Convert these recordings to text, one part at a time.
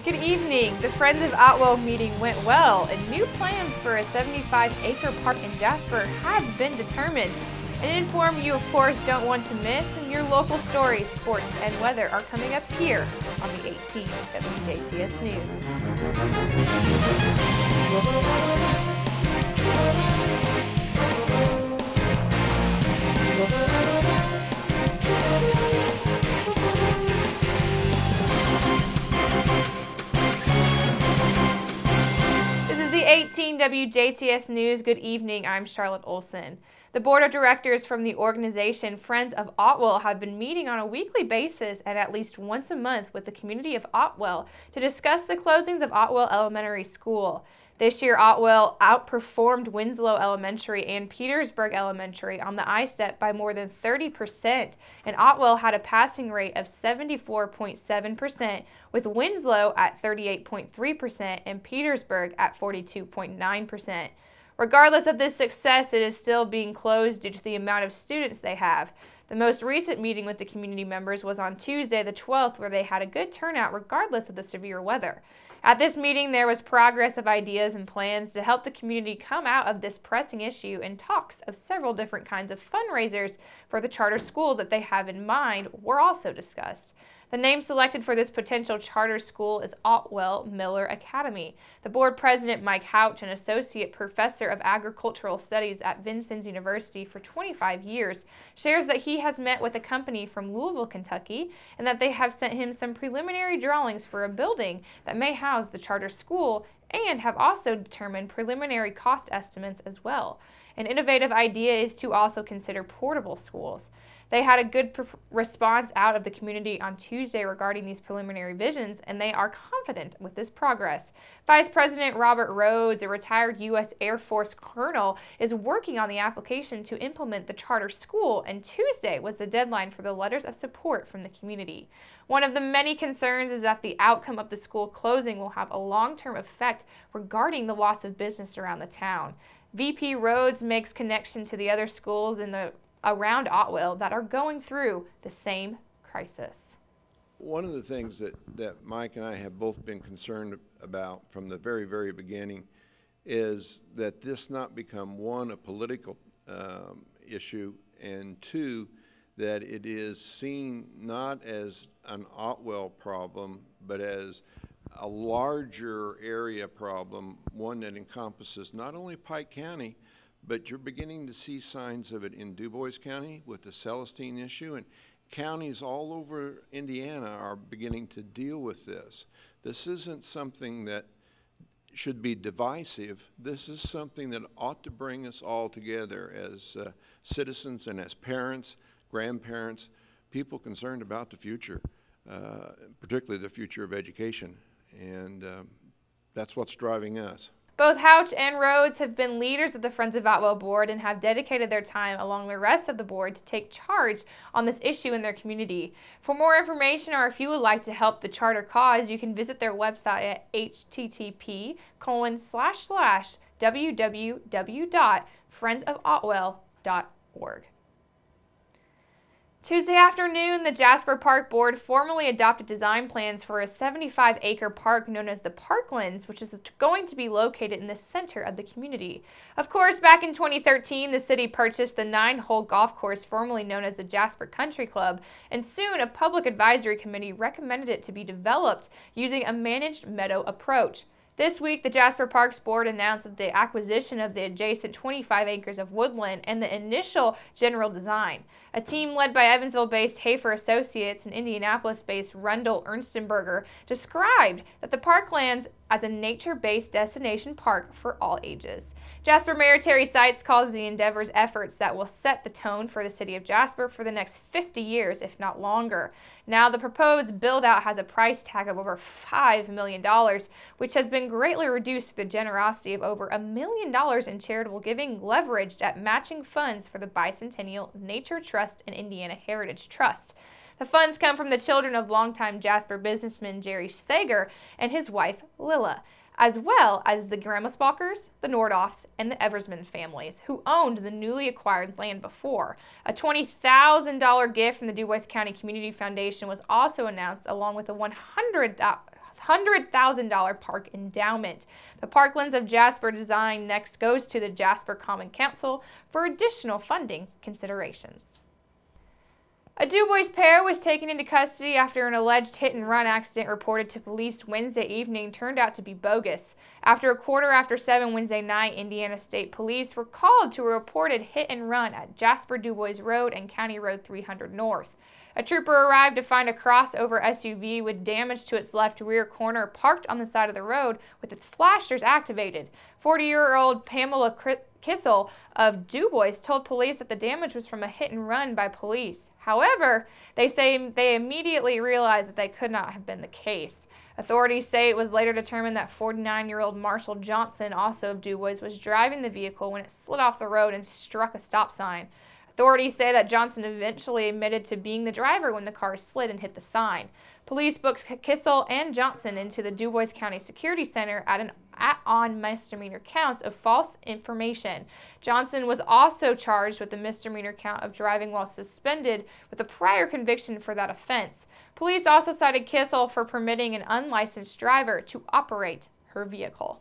Good evening. The Friends of Otwell meeting went well, and new plans for a 75-acre park in Jasper have been determined. An inform you, of course, don't want to miss, and your local stories, sports, and weather are coming up here on the 18 WJTS News. This is the 18 WJTS News. Good evening. I'm Charlotte Olson. The board of directors from the organization Friends of Otwell have been meeting on a weekly basis and at least once a month with the community of Otwell to discuss the closings of Otwell Elementary School. This year, Otwell outperformed Winslow Elementary and Petersburg Elementary on the ISTEP by more than 30%, and Otwell had a passing rate of 74.7%, with Winslow at 38.3% and Petersburg at 42.9%. Regardless of this success, it is still being closed due to the amount of students they have. The most recent meeting with the community members was on Tuesday the 12th, where they had a good turnout regardless of the severe weather. At this meeting, there was progress of ideas and plans to help the community come out of this pressing issue, and talks of several different kinds of fundraisers for the charter school that they have in mind were also discussed. The name selected for this potential charter school is Otwell Miller Academy. The board president, Mike Houch, an associate professor of agricultural studies at Vincennes University for 25 years, shares that he has met with a company from Louisville, Kentucky, and that they have sent him some preliminary drawings for a building that may house the charter school, and have also determined preliminary cost estimates as well. An innovative idea is to also consider portable schools. They had a good response out of the community on Tuesday regarding these preliminary visions, and they are confident with this progress. Vice President Robert Rhodes, a retired U.S. Air Force colonel, is working on the application to implement the charter school, and Tuesday was the deadline for the letters of support from the community. One of the many concerns is that the outcome of the school closing will have a long-term effect regarding the loss of business around the town. VP Rhodes makes connection to the other schools around Otwell that are going through the same crisis. One of the things that Mike and I have both been concerned about from the very, very beginning is that this not become, one, a political issue, and two, that it is seen not as an Otwell problem, but as a larger area problem, one that encompasses not only Pike County, but you're beginning to see signs of it in Dubois County with the Celestine issue, and counties all over Indiana are beginning to deal with this. This isn't something that should be divisive. This is something that ought to bring us all together as citizens and as parents, grandparents, people concerned about the future, particularly the future of education, and that's what's driving us. Both Houch and Rhodes have been leaders of the Friends of Otwell board and have dedicated their time along the rest of the board to take charge on this issue in their community. For more information, or if you would like to help the charter cause, you can visit their website at http://www.friendsofotwell.org. Tuesday afternoon, the Jasper Park Board formally adopted design plans for a 75-acre park known as the Parklands, which is going to be located in the center of the community. Of course, back in 2013, the city purchased the 9-hole golf course formerly known as the Jasper Country Club, and soon a public advisory committee recommended it to be developed using a managed meadow approach. This week, the Jasper Parks Board announced that the acquisition of the adjacent 25 acres of woodland and the initial general design. A team led by Evansville-based Hafer Associates and Indianapolis-based Rundle Ernstenberger described that the Parklands as a nature-based destination park for all ages. Jasper Military Sites calls the endeavor's efforts that will set the tone for the city of Jasper for the next 50 years, if not longer. Now, the proposed build-out has a price tag of over $5 million, which has been greatly reduced through the generosity of over $1 million in charitable giving leveraged at matching funds for the Bicentennial Nature Trust and Indiana Heritage Trust. The funds come from the children of longtime Jasper businessman Jerry Sager and his wife Lilla, as well as the Grammasbachers, the Nordoffs, and the Eversman families, who owned the newly acquired land before. A $20,000 gift from the Dubois County Community Foundation was also announced, along with a $600,000 park endowment. The Parklands of Jasper design next goes to the Jasper Common Council for additional funding considerations. A Du Bois pair was taken into custody after an alleged hit-and-run accident reported to police Wednesday evening turned out to be bogus. After a 7:15 Wednesday night, Indiana State Police were called to a reported hit-and-run at Jasper Du Bois Road and County Road 300 North. A trooper arrived to find a crossover SUV with damage to its left rear corner parked on the side of the road with its flashers activated. 40-year-old Pamela Kissel of Du Bois told police that the damage was from a hit-and-run by police. However, they say they immediately realized that that could not have been the case. Authorities say it was later determined that 49-year-old Marshall Johnson, also of Du Bois, was driving the vehicle when it slid off the road and struck a stop sign. Authorities say that Johnson eventually admitted to being the driver when the car slid and hit the sign. Police booked Kissel and Johnson into the Du Bois County Security Center on misdemeanor counts of false information. Johnson was also charged with the misdemeanor count of driving while suspended with a prior conviction for that offense. Police also cited Kissel for permitting an unlicensed driver to operate her vehicle.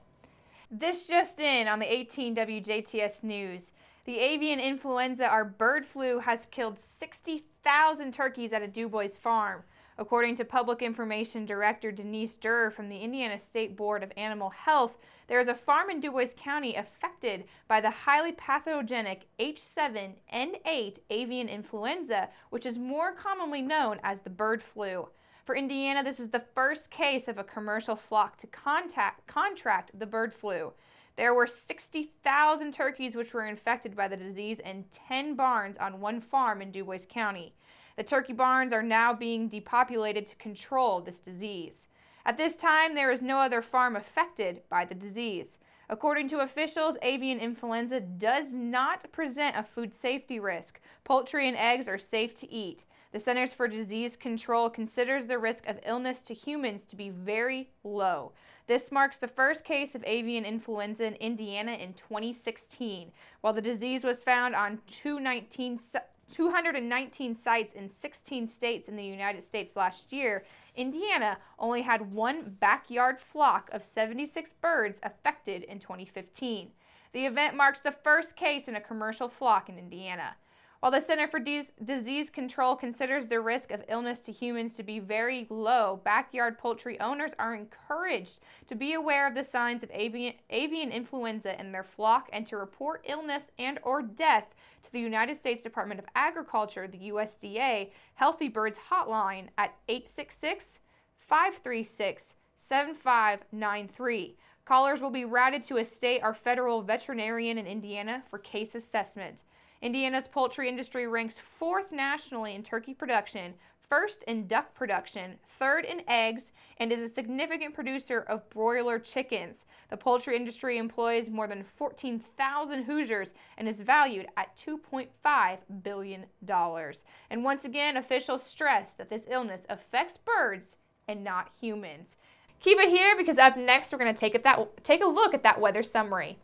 This just in on the 18 WJTS News. The avian influenza, or bird flu, has killed 60,000 turkeys at a Du Bois farm. According to Public Information Director Denise Durr from the Indiana State Board of Animal Health, there is a farm in Du Bois County affected by the highly pathogenic H7N8 avian influenza, which is more commonly known as the bird flu. For Indiana, this is the first case of a commercial flock to contract the bird flu. There were 60,000 turkeys which were infected by the disease in 10 barns on one farm in Du Bois County. The turkey barns are now being depopulated to control this disease. At this time, there is no other farm affected by the disease. According to officials, avian influenza does not present a food safety risk. Poultry and eggs are safe to eat. The Centers for Disease Control considers the risk of illness to humans to be very low. This marks the first case of avian influenza in Indiana in 2016. While the disease was found on 219 sites in 16 states in the United States last year, Indiana only had one backyard flock of 76 birds affected in 2015. The event marks the first case in a commercial flock in Indiana. While the Center for Disease Control considers the risk of illness to humans to be very low, backyard poultry owners are encouraged to be aware of the signs of avian influenza in their flock and to report illness and/or death to the United States Department of Agriculture, the USDA, Healthy Birds Hotline at 866-536-7593. Callers will be routed to a state or federal veterinarian in Indiana for case assessment. Indiana's poultry industry ranks 4th nationally in turkey production, 1st in duck production, 3rd in eggs, and is a significant producer of broiler chickens. The poultry industry employs more than 14,000 Hoosiers and is valued at $2.5 billion. And once again, officials stress that this illness affects birds and not humans. Keep it here because up next we're going to take a look at that weather summary.